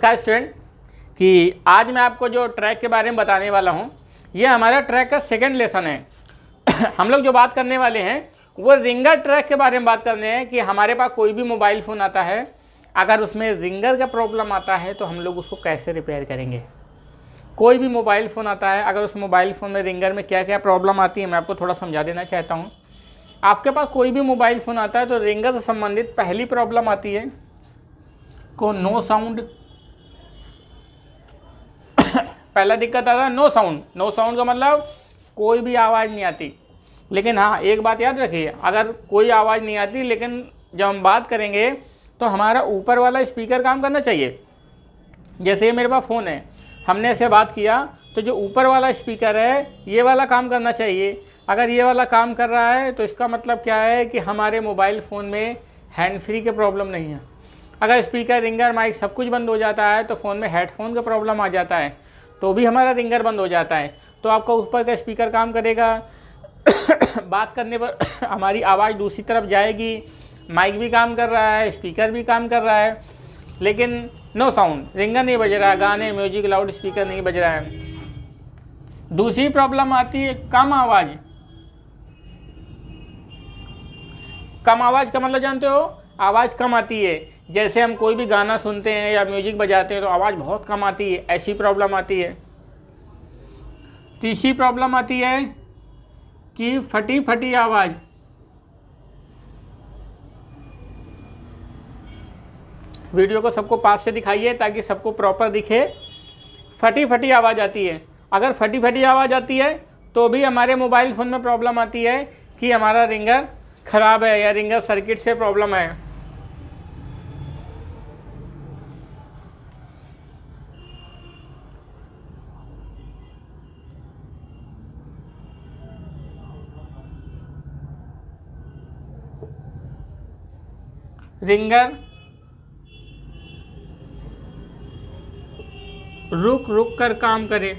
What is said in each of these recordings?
नमस्कार स्टूडेंट, कि आज मैं आपको जो ट्रैक के बारे में बताने वाला हूँ, ये हमारा ट्रैक का सेकंड लेसन है। हम लोग जो बात करने वाले हैं वो रिंगर ट्रैक के बारे में बात करने हैं कि हमारे पास कोई भी मोबाइल फ़ोन आता है, अगर उसमें रिंगर का प्रॉब्लम आता है तो हम लोग उसको कैसे रिपेयर करेंगे। कोई भी मोबाइल फ़ोन आता है, अगर उस मोबाइल फ़ोन में रिंगर में क्या क्या प्रॉब्लम आती है मैं आपको थोड़ा समझा देना चाहता हूँ। आपके पास कोई भी मोबाइल फ़ोन आता है तो रिंगर से संबंधित पहली प्रॉब्लम आती है को नो साउंड। पहला दिक्कत आता है नो साउंड। नो साउंड का मतलब कोई भी आवाज़ नहीं आती। लेकिन हाँ, एक बात याद रखिए, अगर कोई आवाज़ नहीं आती लेकिन जब हम बात करेंगे तो हमारा ऊपर वाला स्पीकर काम करना चाहिए। जैसे ये मेरे पास फ़ोन है, हमने ऐसे बात किया तो जो ऊपर वाला स्पीकर है ये वाला काम करना चाहिए। अगर ये वाला काम कर रहा है तो इसका मतलब क्या है कि हमारे मोबाइल फ़ोन में हैंड फ्री के प्रॉब्लम नहीं है। अगर स्पीकर, रिंगर, माइक सब कुछ बंद हो जाता है तो फ़ोन में हेडफोन का प्रॉब्लम आ जाता है तो भी हमारा रिंगर बंद हो जाता है। तो आपका ऊपर का स्पीकर काम करेगा, बात करने पर हमारी आवाज़ दूसरी तरफ जाएगी, माइक भी काम कर रहा है, स्पीकर भी काम कर रहा है, लेकिन नो साउंड, रिंगर नहीं बज रहा है, गाने, म्यूजिक, लाउड स्पीकर नहीं बज रहा है। दूसरी प्रॉब्लम आती है कम आवाज़। कम आवाज़ का मतलब जानते हो, आवाज़ कम आती है। जैसे हम कोई भी गाना सुनते हैं या म्यूजिक बजाते हैं तो आवाज़ बहुत कम आती है, ऐसी प्रॉब्लम आती है। तीसरी प्रॉब्लम आती है कि फटी फटी आवाज़। वीडियो को सबको पास से दिखाइए ताकि सबको प्रॉपर दिखे। फटी फटी आवाज़ आती है। अगर फटी फटी आवाज़ आती है तो भी हमारे मोबाइल फ़ोन में प्रॉब्लम आती है कि हमारा रिंगर ख़राब है या रिंगर सर्किट से प्रॉब्लम है। रिंगर रुक रुक कर काम करे।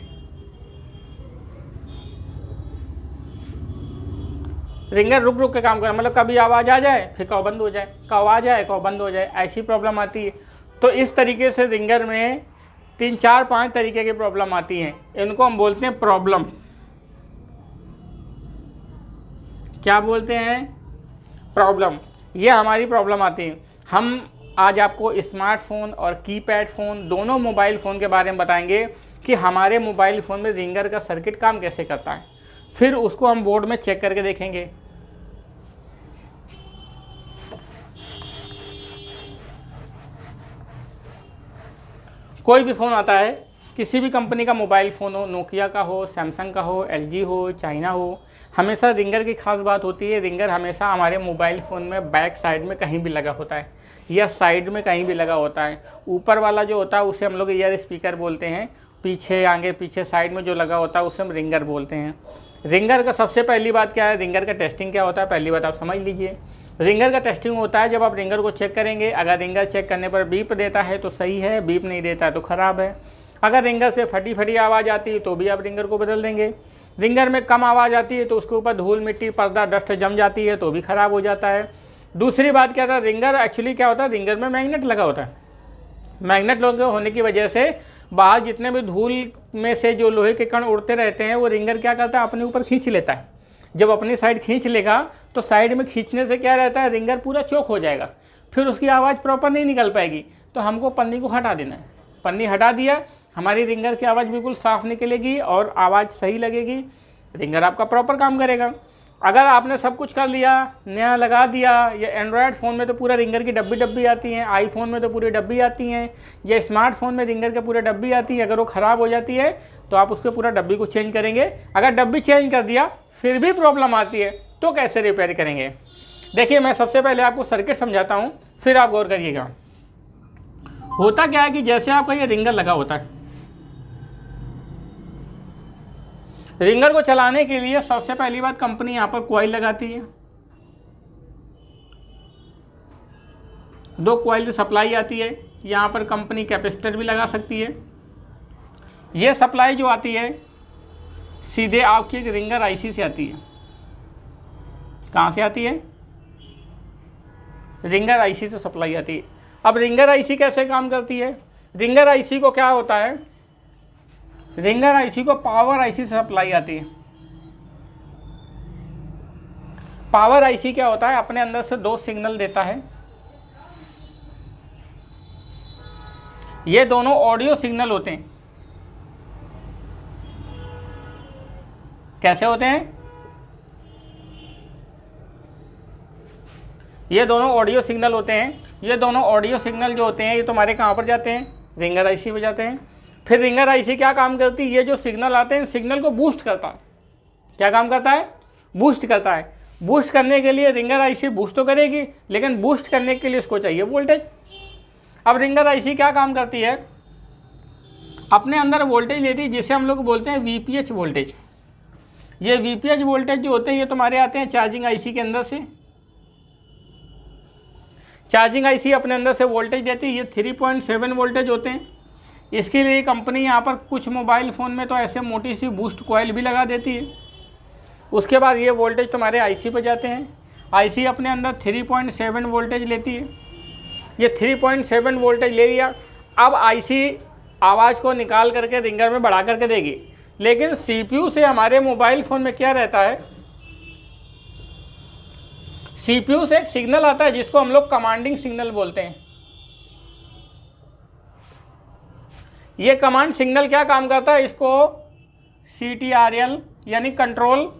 रिंगर रुक रुक के काम करे मतलब कभी आवाज़ आ जाए फिर कब बंद हो जाए, कब आ जाए कब बंद हो जाए, ऐसी प्रॉब्लम आती है। तो इस तरीके से रिंगर में 3, 4, 5 तरीके की प्रॉब्लम आती हैं। इनको हम बोलते हैं प्रॉब्लम। क्या बोलते हैं? प्रॉब्लम। ये हमारी प्रॉब्लम आती है। हम आज आपको स्मार्टफ़ोन और कीपैड फ़ोन, दोनों मोबाइल फ़ोन के बारे में बताएंगे कि हमारे मोबाइल फ़ोन में रिंगर का सर्किट काम कैसे करता है। फिर उसको हम बोर्ड में चेक करके देखेंगे। कोई भी फ़ोन आता है, किसी भी कंपनी का मोबाइल फ़ोन हो, नोकिया का हो, सैमसंग का हो, एलजी हो, चाइना हो, हमेशा रिंगर की खास बात होती है, रिंगर हमेशा हमारे मोबाइल फ़ोन में बैक साइड में कहीं भी लगा होता है या साइड में कहीं भी लगा होता है। ऊपर वाला जो होता है उसे हम लोग ईयर स्पीकर बोलते हैं, पीछे, आगे पीछे साइड में जो लगा होता है उसे हम रिंगर बोलते हैं। रिंगर का सबसे पहली बात क्या है, रिंगर का टेस्टिंग क्या होता है, पहली बात आप समझ लीजिए। रिंगर का टेस्टिंग होता है जब आप रिंगर को चेक करेंगे, अगर रिंगर चेक करने पर बीप देता है तो सही है, बीप नहीं देता है तो ख़राब है। अगर रिंगर से फटी फटी आवाज़ आती है तो भी आप रिंगर को बदल देंगे। रिंगर में कम आवाज़ आती है तो उसके ऊपर धूल, मिट्टी, पर्दा, डस्ट जम जाती है तो भी ख़राब हो जाता है। दूसरी बात क्या था, रिंगर एक्चुअली क्या होता है, रिंगर में मैग्नेट लगा होता है। मैग्नेट लगा होने की वजह से बाहर जितने भी धूल में से जो लोहे के कण उड़ते रहते हैं वो रिंगर क्या करता है, अपने ऊपर खींच लेता है। जब अपनी साइड खींच लेगा तो साइड में खींचने से क्या रहता है, रिंगर पूरा चौक हो जाएगा, फिर उसकी आवाज़ प्रॉपर नहीं निकल पाएगी। तो हमको पन्नी को हटा देना है। पन्नी हटा दिया, हमारी रिंगर की आवाज़ बिल्कुल साफ़ निकलेगी और आवाज़ सही लगेगी, रिंगर आपका प्रॉपर काम करेगा। अगर आपने सब कुछ कर लिया, नया लगा दिया, या एंड्रॉयड फ़ोन में तो पूरा रिंगर की डब्बी आती हैं, आईफोन में तो पूरी डब्बी आती हैं, या स्मार्टफोन में रिंगर के पूरे डब्बी आती है, अगर वो ख़राब हो जाती है तो आप उसके पूरा डब्बी को चेंज करेंगे। अगर डब्बी चेंज कर दिया फिर भी प्रॉब्लम आती है तो कैसे रिपेयर करेंगे। देखिए, मैं सबसे पहले आपको सर्किट समझाता हूँ, फिर आप गौर करिएगा। होता क्या है कि जैसे आपका ये रिंगर लगा होता है, रिंगर को चलाने के लिए सबसे पहली बात कंपनी यहाँ पर कॉइल लगाती है। 2 कॉइल की सप्लाई आती है। यहाँ पर कंपनी कैपेसिटर भी लगा सकती है। ये सप्लाई जो आती है सीधे आपकी एक रिंगर आईसी से आती है। कहाँ से आती है? रिंगर आईसी से सप्लाई आती है। अब रिंगर आईसी कैसे काम करती है? रिंगर आईसी को क्या होता है, रिंगर आईसी को पावर आईसी से सप्लाई आती है। पावर आईसी क्या होता है, अपने अंदर से 2 सिग्नल देता है। ये दोनों ऑडियो सिग्नल होते हैं। कैसे होते हैं, ये दोनों ऑडियो सिग्नल होते हैं। ये दोनों ऑडियो सिग्नल जो होते हैं ये तुम्हारे कहाँ पर जाते हैं, रिंगर आईसी पे जाते हैं। फिर रिंगर आईसी क्या काम करती है, ये जो सिग्नल आते हैं सिग्नल को बूस्ट करता है। क्या काम करता है, बूस्ट करता है। बूस्ट करने के लिए रिंगर आईसी बूस्ट तो करेगी, लेकिन बूस्ट करने के लिए इसको चाहिए वोल्टेज। अब रिंगर आईसी क्या काम करती है, अपने अंदर वोल्टेज लेती है जिसे हम लोग बोलते हैं वीपीएच वोल्टेज। ये वीपीएच वोल्टेज जो होते हैं ये तुम्हारे आते हैं चार्जिंग आईसी के अंदर से। चार्जिंग आईसी अपने अंदर से वोल्टेज देती है। ये 3.7 वोल्टेज होते हैं। इसके लिए कंपनी यहाँ पर कुछ मोबाइल फ़ोन में तो ऐसे मोटी सी बूस्ट कॉइल भी लगा देती है। उसके बाद ये वोल्टेज तुम्हारे आईसी पर जाते हैं। आईसी अपने अंदर 3.7 वोल्टेज लेती है। ये 3.7 वोल्टेज ले लिया। अब आईसी आवाज़ को निकाल करके रिंगर में बढ़ा करके देगी, लेकिन सीपीयू से हमारे मोबाइल फ़ोन में क्या रहता है, सीपीयू से एक सिग्नल आता है जिसको हम लोग कमांडिंग सिग्नल बोलते हैं। ये कमांड सिग्नल क्या काम करता है, इसको CTRL यानी कंट्रोल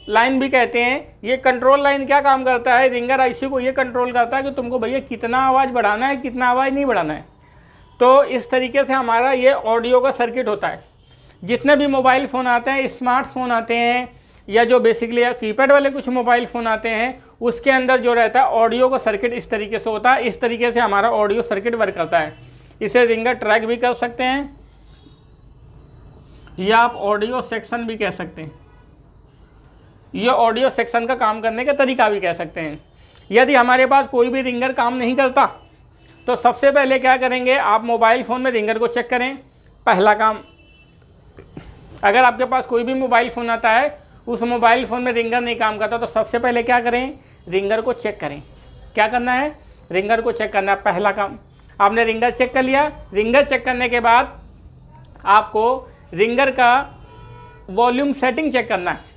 लाइन भी कहते हैं। ये कंट्रोल लाइन क्या काम करता है, रिंगर आईसी को ये कंट्रोल करता है कि तुमको भैया कितना आवाज़ बढ़ाना है, कितना आवाज़ नहीं बढ़ाना है। तो इस तरीके से हमारा ये ऑडियो का सर्किट होता है। जितने भी मोबाइल फ़ोन आते हैं, स्मार्टफोन आते हैं, या जो बेसिकली कीपैड वाले कुछ मोबाइल फ़ोन आते हैं, उसके अंदर जो रहता है ऑडियो का सर्किट इस तरीके से होता है। इस तरीके से हमारा ऑडियो सर्किट वर्क करता है। इसे रिंगर ट्रैक भी कर सकते हैं, या आप ऑडियो सेक्शन भी कह सकते हैं। ये ऑडियो सेक्शन का काम करने का तरीका भी कह सकते हैं। यदि हमारे पास कोई भी रिंगर काम नहीं करता तो सबसे पहले क्या करेंगे, आप मोबाइल फ़ोन में रिंगर को चेक करें। पहला काम, अगर आपके पास कोई भी मोबाइल फ़ोन आता है, उस मोबाइल फ़ोन में रिंगर नहीं काम करता, तो सबसे पहले क्या करें, रिंगर को चेक करें। क्या करना है, रिंगर को चेक करना है। पहला काम, आपने रिंगर चेक कर लिया। रिंगर चेक करने के बाद आपको रिंगर का वॉल्यूम सेटिंग चेक करना है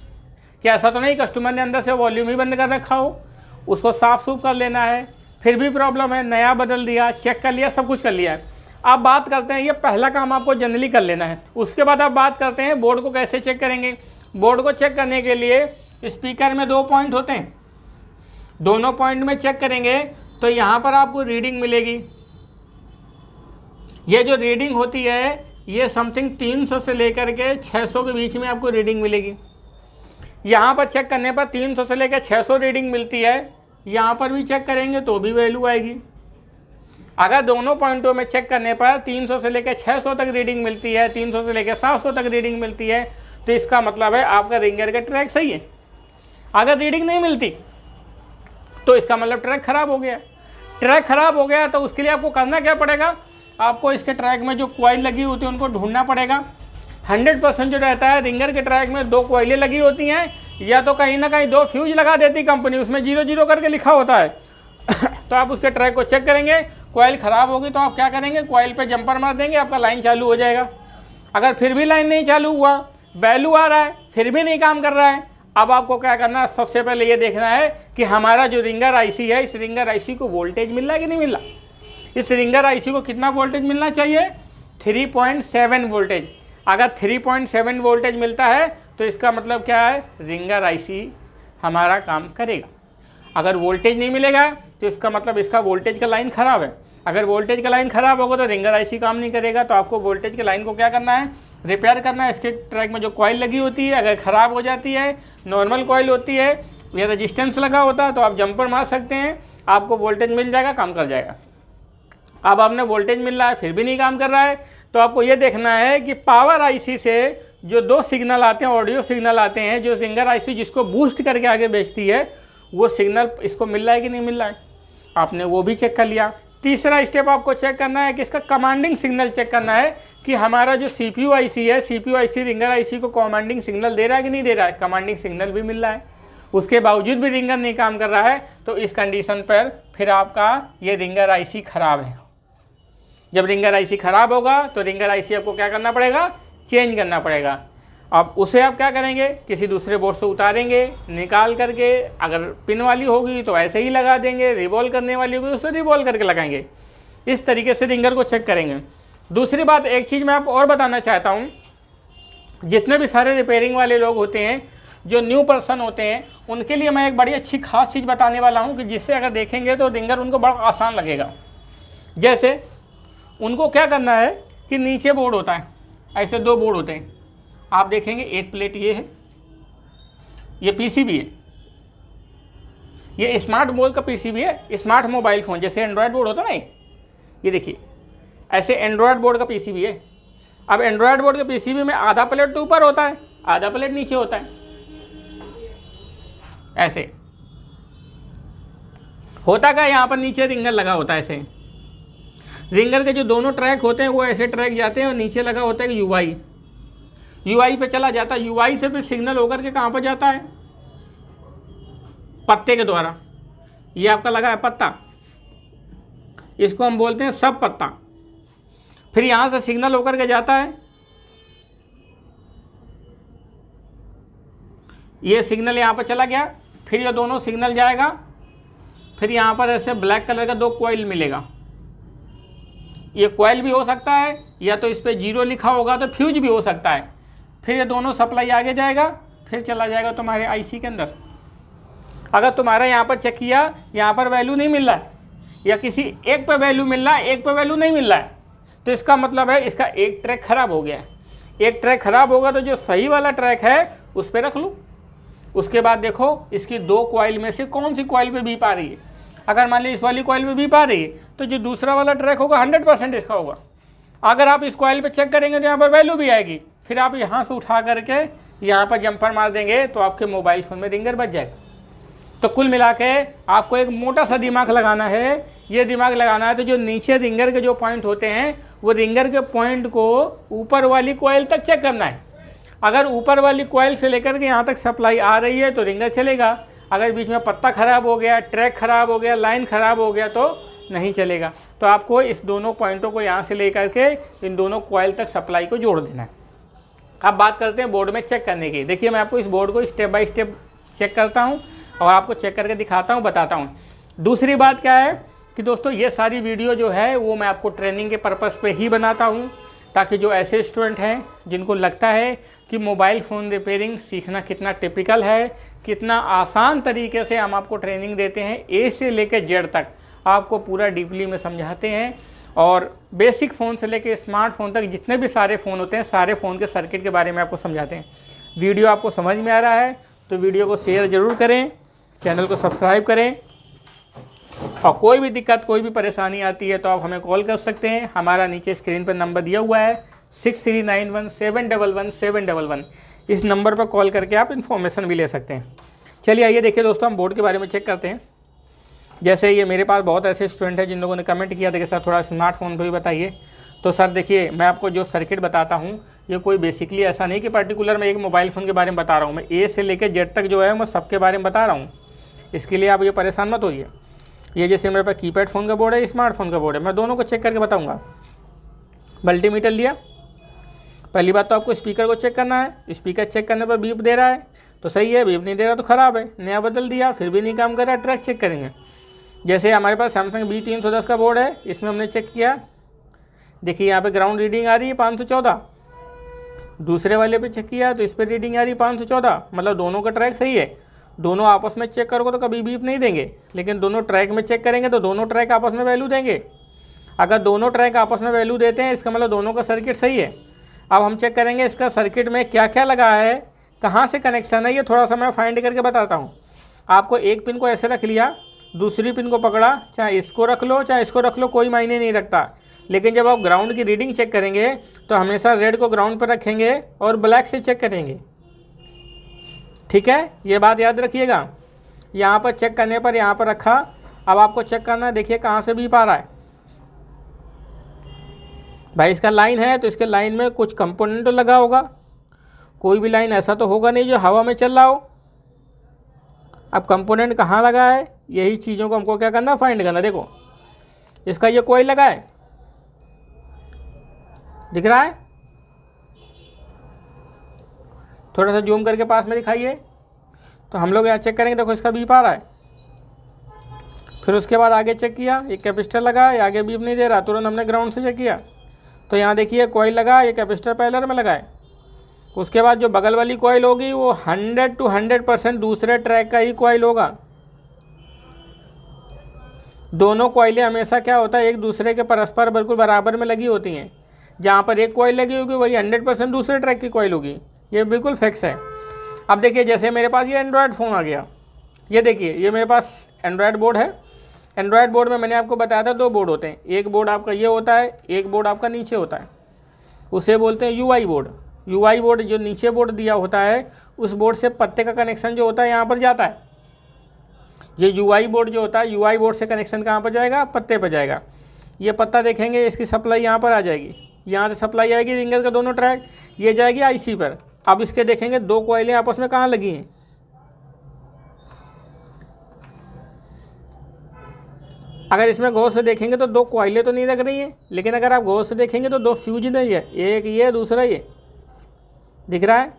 कि ऐसा तो नहीं कस्टमर ने अंदर से वॉल्यूम ही बंद कर रखा हो। उसको साफ सूफ कर लेना है। फिर भी प्रॉब्लम है, नया बदल दिया, चेक कर लिया, सब कुछ कर लिया है। अब बात करते हैं, ये पहला काम आपको जनरली कर लेना है। उसके बाद आप बात करते हैं बोर्ड को कैसे चेक करेंगे। बोर्ड को चेक करने के लिए स्पीकर में 2 पॉइंट होते हैं। दोनों पॉइंट में चेक करेंगे तो यहाँ पर आपको रीडिंग मिलेगी। ये जो रीडिंग होती है ये समथिंग 300 से लेकर के 600 के बीच में आपको रीडिंग मिलेगी। यहाँ पर चेक करने पर 300 से लेकर 600 रीडिंग मिलती है। यहाँ पर भी चेक करेंगे तो भी वैल्यू आएगी। अगर दोनों पॉइंटों में चेक करने पर 300 से लेकर 600 तक रीडिंग मिलती है, 300 से लेकर 700 तक रीडिंग मिलती है, तो इसका मतलब है आपका रिंगर का ट्रैक सही है। अगर रीडिंग नहीं मिलती तो इसका मतलब ट्रैक खराब हो गया। ट्रैक खराब हो गया तो उसके लिए आपको करना क्या पड़ेगा, आपको इसके ट्रैक में जो कॉइल लगी होती है उनको ढूंढना पड़ेगा। 100% जो रहता है रिंगर के ट्रैक में 2 कॉइलें लगी होती हैं, या तो कहीं ना कहीं 2 फ्यूज लगा देती कंपनी, उसमें 0-0 करके लिखा होता है। तो आप उसके ट्रैक को चेक करेंगे। कॉइल ख़राब होगी तो आप क्या करेंगे, कॉइल पे जंपर मार देंगे, आपका लाइन चालू हो जाएगा। अगर फिर भी लाइन नहीं चालू हुआ, वैल्यू आ रहा है, फिर भी नहीं काम कर रहा है, अब आपको क्या करना है, सबसे पहले ये देखना है कि हमारा जो रिंगर आईसी है, इस रिंगर आईसी को वोल्टेज मिल रहा है कि नहीं मिल रहा। इस रिंगर आईसी को कितना वोल्टेज मिलना चाहिए, 3.7 वोल्टेज। अगर 3.7 वोल्टेज मिलता है तो इसका मतलब क्या है, रिंगर आईसी हमारा काम करेगा। अगर वोल्टेज नहीं मिलेगा तो इसका मतलब इसका वोल्टेज का लाइन ख़राब है। अगर वोल्टेज का लाइन ख़राब होगा तो रिंगर आईसी काम नहीं करेगा। तो आपको वोल्टेज के लाइन को क्या करना है, रिपेयर करना है। इसके ट्रैक में जो कॉइल लगी होती है अगर ख़राब हो जाती है, नॉर्मल कॉइल होती है या रेजिस्टेंस लगा होता है, तो आप जंपर मार सकते हैं, आपको वोल्टेज मिल जाएगा, काम कर जाएगा। अब आपने वोल्टेज मिल रहा है फिर भी नहीं काम कर रहा है, तो आपको ये देखना है कि पावर आईसी से जो 2 सिग्नल आते हैं, ऑडियो सिग्नल आते हैं, जो रिंगर आईसी जिसको बूस्ट करके आगे भेजती है, वो सिग्नल इसको मिल रहा है कि नहीं मिल रहा है, आपने वो भी चेक कर लिया। तीसरा स्टेप आपको चेक करना है कि इसका कमांडिंग सिग्नल चेक करना है कि हमारा जो सीपीयू आईसी है, सीपीयू आईसी रिंगर आईसी को कमांडिंग सिग्नल दे रहा है कि नहीं दे रहा है। कमांडिंग सिग्नल भी मिल रहा है, उसके बावजूद भी रिंगर नहीं काम कर रहा है, तो इस कंडीशन पर फिर आपका ये रिंगर आईसी ख़राब है। जब रिंगर आईसी ख़राब होगा तो रिंगर आईसी आपको क्या करना पड़ेगा, चेंज करना पड़ेगा। अब उसे आप क्या करेंगे, किसी दूसरे बोर्ड से उतारेंगे, निकाल करके, अगर पिन वाली होगी तो ऐसे ही लगा देंगे, रिवॉल्व करने वाली होगी तो उसे रिवॉल्व करके लगाएंगे। इस तरीके से रिंगर को चेक करेंगे। दूसरी बात, एक चीज़ मैं आपको और बताना चाहता हूँ, जितने भी सारे रिपेयरिंग वाले लोग होते हैं, जो न्यू पर्सन होते हैं, उनके लिए मैं एक बड़ी अच्छी खास चीज़ बताने वाला हूँ कि जिससे अगर देखेंगे तो रिंगर उनको बड़ा आसान लगेगा। जैसे उनको क्या करना है कि नीचे बोर्ड होता है, ऐसे 2 बोर्ड होते हैं, आप देखेंगे एक प्लेट ये है, ये पीसीबी है, ये स्मार्ट बोर्ड का पीसीबी है, स्मार्ट मोबाइल फ़ोन जैसे एंड्रॉयड बोर्ड होता है ना, ये देखिए ऐसे एंड्रॉयड बोर्ड का पीसीबी है। अब एंड्रॉयड बोर्ड के पीसीबी में आधा प्लेट तो ऊपर होता है, आधा प्लेट नीचे होता है, ऐसे होता क्या, यहाँ पर नीचे रिंगर लगा होता है। ऐसे रिंगर के जो दोनों ट्रैक होते हैं वो ऐसे ट्रैक जाते हैं और नीचे लगा होता है यूआई पे चला जाता है। यूआई से फिर सिग्नल होकर के कहाँ पर जाता है, पत्ते के द्वारा। ये आपका लगा है पत्ता, इसको हम बोलते हैं सब पत्ता। फिर यहाँ से सिग्नल होकर के जाता है, ये सिग्नल यहाँ पर चला गया, फिर ये दोनों सिग्नल जाएगा, फिर यहाँ पर ऐसे ब्लैक कलर का 2 कॉइल मिलेगा। ये कॉइल भी हो सकता है, या तो इस पर 0 लिखा होगा तो फ्यूज भी हो सकता है। फिर ये दोनों सप्लाई आगे जाएगा, फिर चला जाएगा तुम्हारे आईसी के अंदर। अगर तुम्हारा यहाँ पर चेक किया, यहाँ पर वैल्यू नहीं मिल रहा है, या किसी एक पे वैल्यू मिल रहा है, एक पे वैल्यू नहीं मिल रहा है, तो इसका मतलब है इसका एक ट्रैक खराब हो गया है। एक ट्रैक खराब होगा तो जो सही वाला ट्रैक है उस पर रख लो। उसके बाद देखो इसकी 2 कॉइल में से कौन सी कॉइल पे बीप आ रही है। अगर मान ली इस वाली कॉइल पे बीप आ रही है तो जो दूसरा वाला ट्रैक होगा 100% इसका होगा। अगर आप इस कॉइल पे चेक करेंगे तो यहाँ पर वैल्यू भी आएगी, फिर आप यहाँ से उठा करके यहाँ पर जंपर मार देंगे तो आपके मोबाइल फ़ोन में रिंगर बच जाएगा। तो कुल मिला के आपको एक मोटा सा दिमाग लगाना है। ये दिमाग लगाना है तो जो नीचे रिंगर के जो पॉइंट होते हैं वो रिंगर के पॉइंट को ऊपर वाली कॉइल तक चेक करना है। अगर ऊपर वाली कॉइल से लेकर के यहाँ तक सप्लाई आ रही है तो रिंगर चलेगा। अगर बीच में पत्ता ख़राब हो गया, ट्रैक ख़राब हो गया, लाइन ख़राब हो गया तो नहीं चलेगा। तो आपको इस दोनों पॉइंटों को यहाँ से लेकर के इन दोनों कॉइल तक सप्लाई को जोड़ देना है। अब बात करते हैं बोर्ड में चेक करने की। देखिए मैं आपको इस बोर्ड को स्टेप बाय स्टेप चेक करता हूँ और आपको चेक करके दिखाता हूँ, बताता हूँ। दूसरी बात क्या है कि दोस्तों ये सारी वीडियो जो है वो मैं आपको ट्रेनिंग के पर्पज़ पे ही बनाता हूँ, ताकि जो ऐसे स्टूडेंट हैं जिनको लगता है कि मोबाइल फ़ोन रिपेयरिंग सीखना कितना टिपिकल है, कितना आसान तरीके से हम आपको ट्रेनिंग देते हैं, ए से लेकर जेड तक आपको पूरा डीपली में समझाते हैं। और बेसिक फ़ोन से लेकर स्मार्टफोन तक जितने भी सारे फ़ोन होते हैं, सारे फ़ोन के सर्किट के बारे में आपको समझाते हैं। वीडियो आपको समझ में आ रहा है तो वीडियो को शेयर ज़रूर करें, चैनल को सब्सक्राइब करें, और कोई भी दिक्कत, कोई भी परेशानी आती है तो आप हमें कॉल कर सकते हैं। हमारा नीचे स्क्रीन पर नंबर दिया हुआ है 6391711711। इस नंबर पर कॉल करके आप इन्फॉर्मेशन भी ले सकते हैं। चलिए आइए देखिए दोस्तों, हम बोर्ड के बारे में चेक करते हैं। जैसे ये मेरे पास बहुत ऐसे स्टूडेंट हैं जिन लोगों ने कमेंट किया था कि सर थोड़ा स्मार्टफोन पर भी बताइए। तो सर देखिए मैं आपको जो सर्किट बताता हूँ ये कोई बेसिकली ऐसा नहीं कि पर्टिकुलर मैं एक मोबाइल फ़ोन के बारे में बता रहा हूँ, मैं ए से लेकर जेड तक जो है मैं सबके बारे में बता रहा हूँ। इसके लिए आप ये परेशान मत होइए। ये जैसे मेरे पास कीपैड फ़ोन का बोर्ड है, स्मार्टफोन का बोर्ड है, मैं दोनों को चेक करके बताऊँगा। मल्टीमीटर लिया, पहली बात तो आपको स्पीकर को चेक करना है। स्पीकर चेक करने पर बीप दे रहा है तो सही है, बीप नहीं दे रहा तो ख़राब है। नया बदल दिया फिर भी नहीं काम कर रहा, ट्रैक चेक करेंगे। जैसे हमारे पास सैमसंग B310 का बोर्ड है, इसमें हमने चेक किया, देखिए यहाँ पे ग्राउंड रीडिंग आ रही है 514। दूसरे वाले पे चेक किया तो इस पर रीडिंग आ रही है 514, मतलब दोनों का ट्रैक सही है। दोनों आपस में चेक करोगे तो कभी बीप नहीं देंगे, लेकिन दोनों ट्रैक में चेक करेंगे तो दोनों ट्रैक आपस में वैल्यू देंगे। अगर दोनों ट्रैक आपस में वैल्यू देते हैं इसका मतलब दोनों का सर्किट सही है। अब हम चेक करेंगे इसका सर्किट में क्या क्या लगा है, कहाँ से कनेक्शन है, ये थोड़ा सा मैं फाइंड करके बताता हूँ। आपको एक पिन को ऐसे रख लिया, दूसरी पिन को पकड़ा, चाहे इसको रख लो चाहे इसको रख लो, कोई मायने नहीं रखता। लेकिन जब आप ग्राउंड की रीडिंग चेक करेंगे तो हमेशा रेड को ग्राउंड पर रखेंगे और ब्लैक से चेक करेंगे, ठीक है, ये बात याद रखिएगा। यहाँ पर चेक करने पर यहाँ पर रखा, अब आपको चेक करना है, देखिए कहाँ से बीप आ रहा है। भाई इसका लाइन है तो इसके लाइन में कुछ कंपोनेंट तो लगा होगा, कोई भी लाइन ऐसा तो होगा नहीं जो हवा में चल रहा हो। अब कंपोनेंट कहाँ लगा है, यही चीज़ों को हमको क्या करना, फाइंड करना। देखो इसका ये कॉइल लगा है, दिख रहा है? थोड़ा सा जूम करके पास में दिखाइए। तो हम लोग यहाँ चेक करेंगे, देखो इसका बीप आ रहा है। फिर उसके बाद आगे चेक किया, एक कैपेसिटर लगा, ये आगे बीप नहीं दे रहा, तुरंत हमने ग्राउंड से चेक किया तो यहाँ देखिए कॉइल लगा, ये कैपेसिटर पैरेलल में लगा है। उसके बाद जो बगल वाली कॉइल होगी वो 100 to 100% दूसरे ट्रैक का ही कॉइल होगा। दोनों कॉइलें हमेशा क्या होता है, एक दूसरे के परस्पर बिल्कुल बराबर में लगी होती हैं। जहाँ पर एक कॉइल लगी होगी वही 100% दूसरे ट्रैक की कॉइल होगी, ये बिल्कुल फिक्स है। अब देखिए जैसे मेरे पास ये एंड्रॉयड फ़ोन आ गया, ये देखिए ये मेरे पास एंड्रॉयड बोर्ड है। एंड्रॉयड बोर्ड में मैंने आपको बताया था 2 बोर्ड होते हैं, एक बोर्ड आपका ये होता है, एक बोर्ड आपका नीचे होता है, उसे बोलते हैं यूआई बोर्ड। यूआई बोर्ड जो नीचे बोर्ड दिया होता है उस बोर्ड से पत्ते का कनेक्शन जो होता है यहाँ पर जाता है। ये यूआई बोर्ड जो होता है, यूआई बोर्ड से कनेक्शन कहाँ पर जाएगा, पत्ते पर जाएगा। ये पत्ता देखेंगे, इसकी सप्लाई यहाँ पर आ जाएगी, यहाँ से सप्लाई आएगी रिंगर का दोनों ट्रैक, ये जाएगी आईसी पर। अब इसके देखेंगे 2 कॉइलें आपस में कहाँ लगी हैं, अगर इसमें गौर से देखेंगे तो 2 कॉइलें तो नहीं लग रही हैं, लेकिन अगर आप गौर से देखेंगे तो 2 फ्यूज नहीं है, एक ये दूसरा ये, दिख रहा है?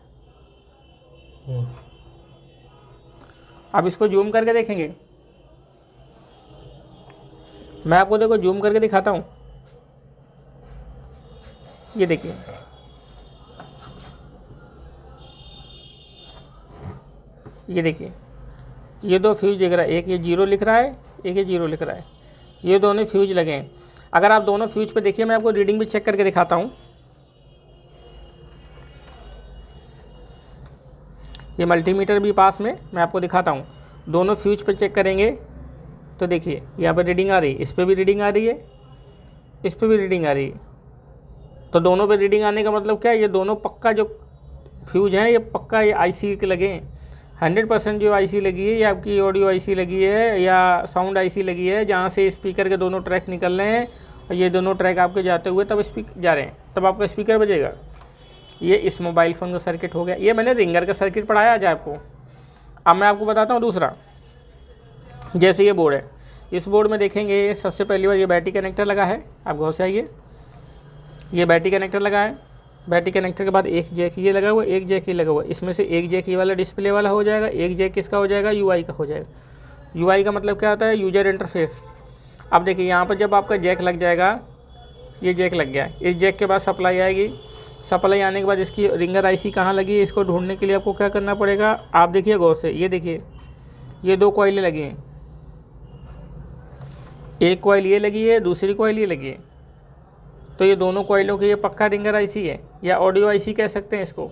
अब इसको जूम करके देखेंगे, मैं आपको देखो जूम करके दिखाता हूँ। ये देखिए, ये देखिए ये 2 फ्यूज दिख रहा है, एक ये 0 लिख रहा है, एक ये 0 लिख रहा है, ये दोनों फ्यूज लगे हैं। अगर आप दोनों फ्यूज पे देखिए, मैं आपको रीडिंग भी चेक करके दिखाता हूँ। ये मल्टीमीटर भी पास में मैं आपको दिखाता हूँ, दोनों फ्यूज पे चेक करेंगे तो देखिए यहाँ पर रीडिंग आ रही है, इस पर भी रीडिंग आ रही है, इस पर भी रीडिंग आ रही है। तो दोनों पे रीडिंग आने का मतलब क्या है, ये दोनों पक्का जो फ्यूज हैं ये पक्का ये आईसी के लगे हैं। 100% जो आईसी लगी है ये आपकी ऑडियो आईसी लगी है या साउंड आईसी लगी है, जहाँ से स्पीकर के दोनों ट्रैक निकल रहे हैं और ये दोनों ट्रैक आपके जाते हुए तब जा रहे हैं, तब आपका स्पीकर बजेगा। ये इस मोबाइल फ़ोन का सर्किट हो गया। ये मैंने रिंगर का सर्किट पढ़ाया आज आपको। अब मैं आपको बताता हूँ दूसरा। जैसे ये बोर्ड है, इस बोर्ड में देखेंगे सबसे पहली बार ये बैटरी कनेक्टर लगा है, आप गौर से आइए, ये बैटरी कनेक्टर लगा है। बैटरी कनेक्टर के बाद एक जैक ये लगा हुआ, एक जैक ये लगा हुआ, इसमें से एक जैक ये वाला डिस्प्ले वाला हो जाएगा, एक जैक किसका हो जाएगा, यूआई का हो जाएगा। यूआई का मतलब क्या होता है, यूजर इंटरफेस। अब देखिए यहाँ पर जब आपका जैक लग जाएगा, ये जैक लग गया, इस जैक के बाद सप्लाई आएगी। सप्लाई आने के बाद इसकी रिंगर आईसी कहाँ लगी है, इसको ढूंढने के लिए आपको क्या करना पड़ेगा, आप देखिए गौर से, ये देखिए ये 2 कॉइलें लगी हैं, एक कॉइल ये लगी है, दूसरी कॉइल ये लगी है। तो ये दोनों कॉइलों की ये पक्का रिंगर आईसी है या ऑडियो आईसी कह सकते हैं इसको।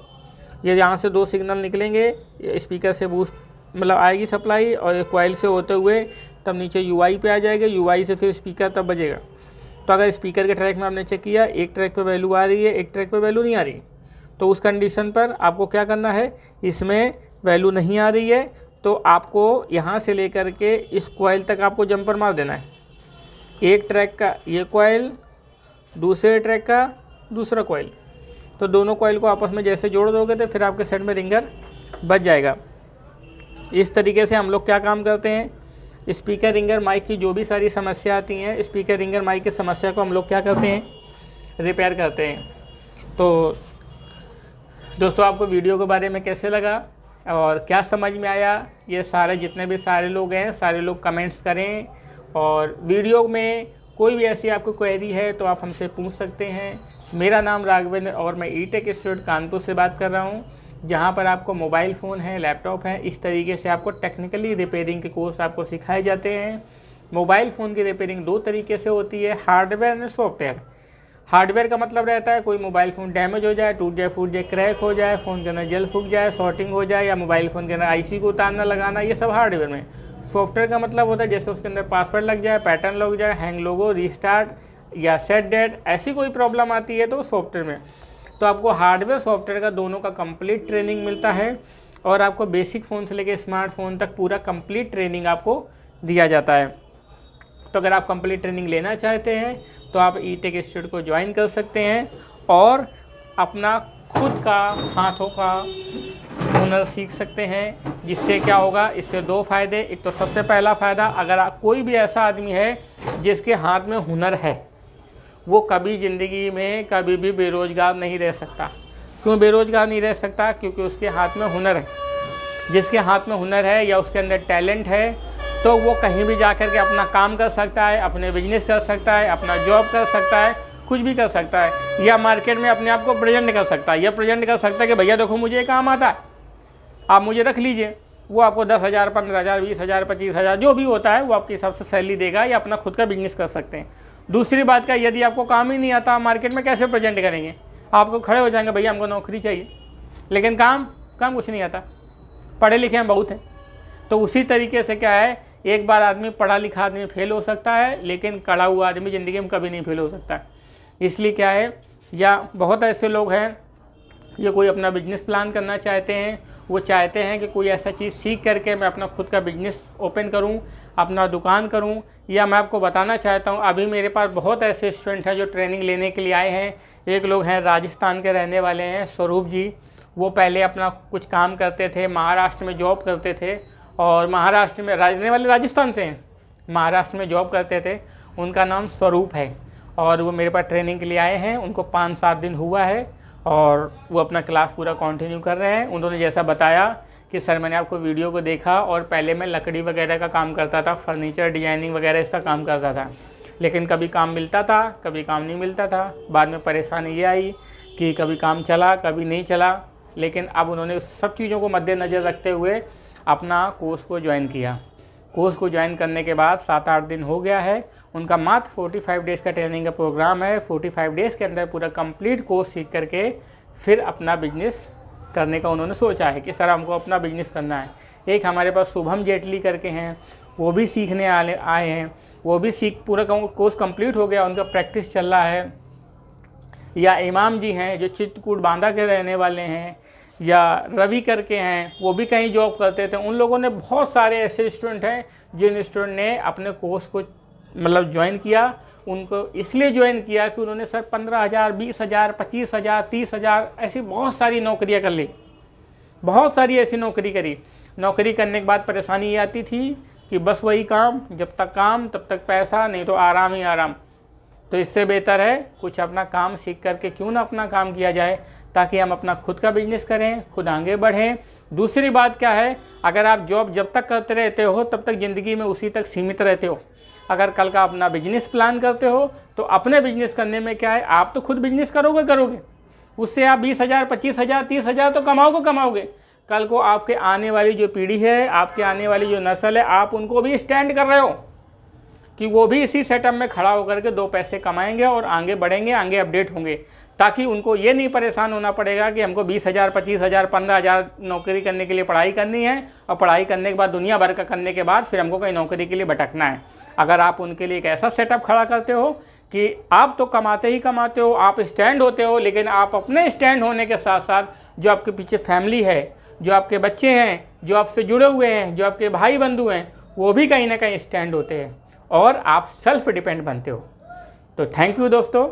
ये यहाँ से 2 सिग्नल निकलेंगे, स्पीकर से बूस्ट मतलब आएगी सप्लाई और कॉइल से होते हुए तब नीचे यूआई पे आ जाएगा, यूआई से फिर स्पीकर तब बजेगा। तो अगर स्पीकर के ट्रैक में आपने चेक किया, एक ट्रैक पे वैल्यू आ रही है, एक ट्रैक पे वैल्यू नहीं आ रही, तो उस कंडीशन पर आपको क्या करना है, इसमें वैल्यू नहीं आ रही है तो आपको यहाँ से लेकर के इस कॉइल तक आपको जंपर मार देना है। एक ट्रैक का ये कॉइल, दूसरे ट्रैक का दूसरा कॉइल, तो दोनों कॉइल को आपस में जैसे जोड़ दोगे तो फिर आपके सेट में रिंगर बच जाएगा। इस तरीके से हम लोग क्या काम करते हैं, स्पीकर रिंगर माइक की जो भी सारी समस्या आती हैं, स्पीकर रिंगर माइक की समस्या को हम लोग क्या करते हैं, रिपेयर करते हैं। तो दोस्तों आपको वीडियो के बारे में कैसे लगा और क्या समझ में आया, ये सारे जितने भी सारे लोग हैं सारे लोग कमेंट्स करें। और वीडियो में कोई भी ऐसी आपको क्वेरी है तो आप हमसे पूछ सकते हैं। मेरा नाम राघवेंद्र और मैं ई-टेक इंस्टीट्यूट कानपुर से बात कर रहा हूँ, जहाँ पर आपको मोबाइल फ़ोन है, लैपटॉप है, इस तरीके से आपको टेक्निकली रिपेयरिंग के कोर्स आपको सिखाए जाते हैं। मोबाइल फ़ोन की रिपेयरिंग 2 तरीके से होती है, हार्डवेयर और सॉफ्टवेयर। हार्डवेयर का मतलब रहता है कोई मोबाइल फ़ोन डैमेज हो जाए, टूट जाए, फूट जाए, क्रैक हो जाए, फ़ोन के अंदर जल फूक जाए, शॉर्टिंग हो जाए या मोबाइल फ़ोन के अंदर आईसी को उतारना लगाना, ये सब हार्डवेयर में। सॉफ्टवेयर का मतलब होता है जैसे उसके अंदर पासवर्ड लग जाए, पैटर्न लग जाए, हैंग लोगो, रीस्टार्ट या सेट डेट, ऐसी कोई प्रॉब्लम आती है तो सॉफ्टवेयर में। तो आपको हार्डवेयर सॉफ्टवेयर का दोनों का कंप्लीट ट्रेनिंग मिलता है और आपको बेसिक फ़ोन से लेकर स्मार्टफोन तक पूरा कंप्लीट ट्रेनिंग आपको दिया जाता है। तो अगर आप कंप्लीट ट्रेनिंग लेना चाहते हैं तो आप ई-टेक इंस्टीट्यूट को ज्वाइन कर सकते हैं और अपना खुद का हाथों का हुनर सीख सकते हैं। जिससे क्या होगा, इससे 2 फ़ायदे। एक तो सबसे पहला फ़ायदा, अगर कोई भी ऐसा आदमी है जिसके हाथ में हुनर है, वो कभी ज़िंदगी में कभी भी बेरोज़गार नहीं रह सकता। क्यों बेरोज़गार नहीं रह सकता? क्योंकि उसके हाथ में हुनर है। जिसके हाथ में हुनर है या उसके अंदर टैलेंट है तो वो कहीं भी जा कर के अपना काम कर सकता है, अपने बिजनेस कर सकता है, अपना जॉब कर सकता है, कुछ भी कर सकता है, या मार्केट में अपने आप को प्रेजेंट कर सकता है। या प्रेजेंट कर सकता है कि भैया देखो मुझे ये काम आता है, आप मुझे रख लीजिए। वो आपको 10,000, 15,000, 20,000, 25,000 जो भी होता है वो आपके हिसाब से सैलरी देगा, या अपना खुद का बिजनेस कर सकते हैं। दूसरी बात क्या, यदि आपको काम ही नहीं आता, मार्केट में कैसे प्रेजेंट करेंगे? आपको खड़े हो जाएंगे भैया हमको नौकरी चाहिए, लेकिन काम कुछ नहीं आता, पढ़े लिखे हैं बहुत हैं। तो उसी तरीके से क्या है, एक बार आदमी पढ़ा लिखा आदमी फेल हो सकता है, लेकिन कड़ा हुआ आदमी ज़िंदगी में कभी नहीं फेल हो सकता। इसलिए क्या है, या बहुत ऐसे लोग हैं ये कोई अपना बिजनेस प्लान करना चाहते हैं, वो चाहते हैं कि कोई ऐसा चीज़ सीख करके मैं अपना खुद का बिजनेस ओपन करूं, अपना दुकान करूं। या मैं आपको बताना चाहता हूं, अभी मेरे पास बहुत ऐसे स्टूडेंट हैं जो ट्रेनिंग लेने के लिए आए हैं। एक लोग हैं राजस्थान के रहने वाले हैं, स्वरूप जी। वो पहले अपना कुछ काम करते थे, महाराष्ट्र में जॉब करते थे, और महाराष्ट्र में रहने वाले राजस्थान से हैं, महाराष्ट्र में जॉब करते थे। उनका नाम स्वरूप है और वो मेरे पास ट्रेनिंग के लिए आए हैं। उनको 5-7 दिन हुआ है और वो अपना क्लास पूरा कंटिन्यू कर रहे हैं। उन्होंने जैसा बताया कि सर मैंने आपको वीडियो को देखा और पहले मैं लकड़ी वगैरह का काम करता था, फर्नीचर डिजाइनिंग वगैरह इसका काम करता था, लेकिन कभी काम मिलता था कभी काम नहीं मिलता था। बाद में परेशानी ये आई कि कभी काम चला कभी नहीं चला, लेकिन अब उन्होंने सब चीज़ों को मद्देनज़र रखते हुए अपना कोर्स को ज्वाइन किया। कोर्स को ज्वाइन करने के बाद 7-8 दिन हो गया है। उनका मात्र 45 डेज़ का ट्रेनिंग का प्रोग्राम है। 45 डेज़ के अंदर पूरा कंप्लीट कोर्स सीख करके फिर अपना बिजनेस करने का उन्होंने सोचा है कि सर हमको अपना बिजनेस करना है। एक हमारे पास शुभम जेटली करके हैं, वो भी सीखने आए हैं, वो भी पूरा कोर्स कंप्लीट हो गया, उनका प्रैक्टिस चल रहा है। या इमाम जी हैं जो चित्रकूट बांदा के रहने वाले हैं, या रवि करके हैं, वो भी कहीं जॉब करते थे। उन लोगों ने बहुत सारे ऐसे स्टूडेंट हैं जिन स्टूडेंट ने अपने कोर्स को मतलब ज्वाइन किया। उनको इसलिए ज्वाइन किया कि उन्होंने सर 15,000, 20,000, 25,000, 30,000 ऐसी बहुत सारी नौकरियां कर ली, बहुत सारी ऐसी नौकरी करी। नौकरी करने के बाद परेशानी ये आती थी कि बस वही काम, जब तक काम तब तक पैसा, नहीं तो आराम ही आराम। तो इससे बेहतर है कुछ अपना काम सीख करके क्यों ना अपना काम किया जाए, ताकि हम अपना खुद का बिजनेस करें, खुद आगे बढ़ें। दूसरी बात क्या है, अगर आप जॉब जब तक करते रहते हो तब तक ज़िंदगी में उसी तक सीमित रहते हो। अगर कल का अपना बिजनेस प्लान करते हो तो अपने बिजनेस करने में क्या है, आप तो खुद बिजनेस करोगे, उससे आप 20,000, 25,000, 30,000 तो कमाओगे। कल को आपके आने वाली जो पीढ़ी है, आपके आने वाली जो नस्ल है, आप उनको भी स्टैंड कर रहे हो कि वो भी इसी सेटअप में खड़ा होकर के 2 पैसे कमाएंगे और आगे बढ़ेंगे, आगे अपडेट होंगे, ताकि उनको ये नहीं परेशान होना पड़ेगा कि हमको 20,000, 25,000, 15,000 नौकरी करने के लिए पढ़ाई करनी है, और पढ़ाई करने के बाद दुनिया भर का करने के बाद फिर हमको कहीं नौकरी के लिए भटकना है। अगर आप उनके लिए एक ऐसा सेटअप खड़ा करते हो कि आप तो कमाते ही कमाते हो, आप स्टैंड होते हो, लेकिन आप अपने स्टैंड होने के साथ साथ जो आपके पीछे फैमिली है, जो आपके बच्चे हैं, जो आपसे जुड़े हुए हैं, जो आपके भाई बंधु हैं, वो भी कहीं ना कहीं स्टैंड होते हैं और आप सेल्फ डिपेंड बनते हो। तो थैंक यू दोस्तों।